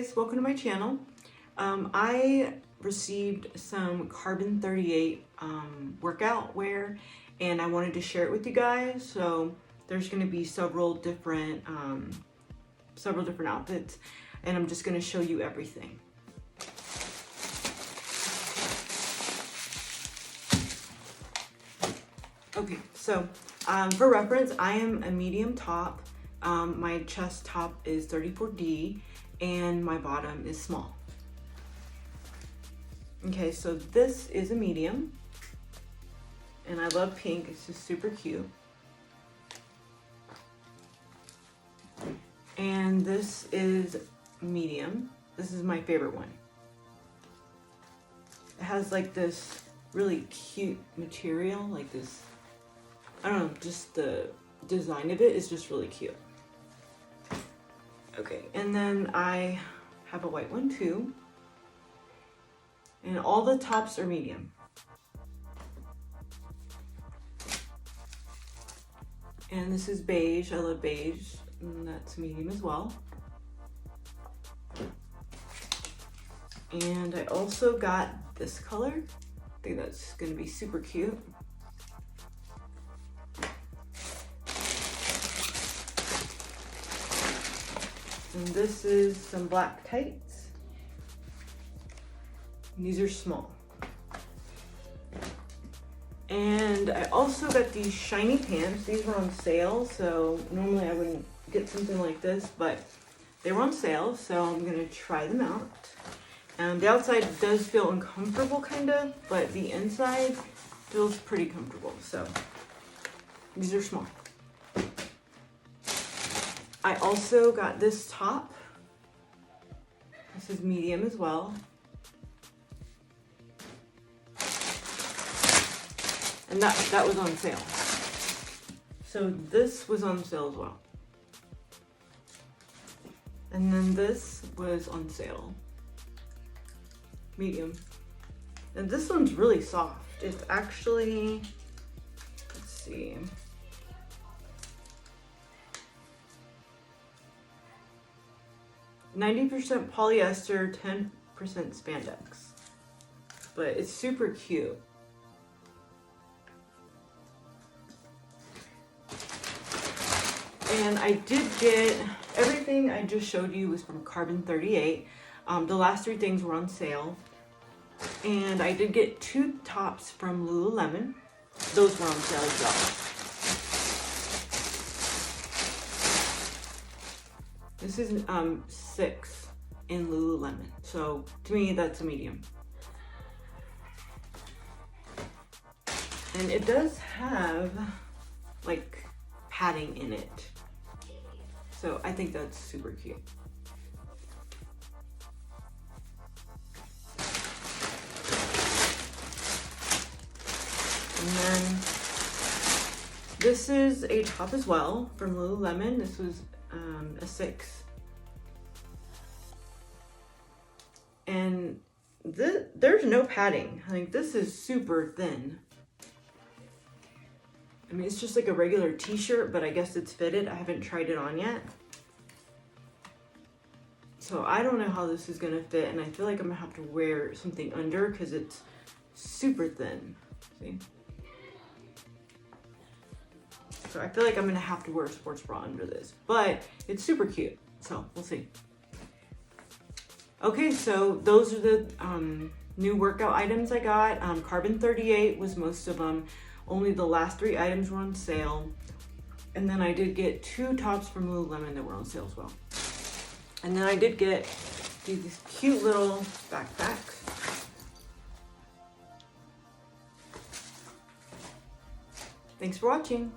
guys, welcome to my channel. I received some Carbon38 workout wear and I wanted to share it with you guys. So there's going to be several different outfits and I'm just going to show you everything. Okay, so for reference, I am a medium top. My chest top is 34D and my bottom is small. Okay, so this is a medium and I love pink, it's just super cute. And this is medium. This is my favorite one. It has like this really cute material, like this, I don't know, just the design of it is just really cute. Okay, and then I have a white one too. And all the tops are medium. And this is beige, I love beige, and that's medium as well. And I also got this color. I think that's gonna be super cute. And this is some black tights. And these are small. And I also got these shiny pants. These were on sale, so normally I wouldn't get something like this, but they were on sale, so I'm gonna try them out. The outside does feel uncomfortable kind of, but the inside feels pretty comfortable, so these are small. I also got this top. This is medium as well. And that was on sale. So this was on sale as well. And then this was on sale. Medium. And this one's really soft. It's actually, let's see. 90% polyester, 10% spandex. But it's super cute. And I did get, everything I just showed you was from Carbon38. The last three things were on sale. And I did get two tops from Lululemon. Those were on sale as well. This is 6 in Lululemon. So to me, that's a medium. And it does have like padding in it. So I think that's super cute. And then this is a top as well from Lululemon. This was a 6. And there's no padding. Like, this is super thin. I mean, it's just like a regular t-shirt, but I guess it's fitted. I haven't tried it on yet. So I don't know how this is gonna fit, and I feel like I'm gonna have to wear something under because it's super thin. See? So I feel like I'm gonna have to wear a sports bra under this, but it's super cute. So we'll see. Okay, so those are the new workout items I got. Carbon38 was most of them. Only the last 3 items were on sale. And then I did get 2 tops from Lululemon that were on sale as well. And then I did get these cute little backpacks. Thanks for watching.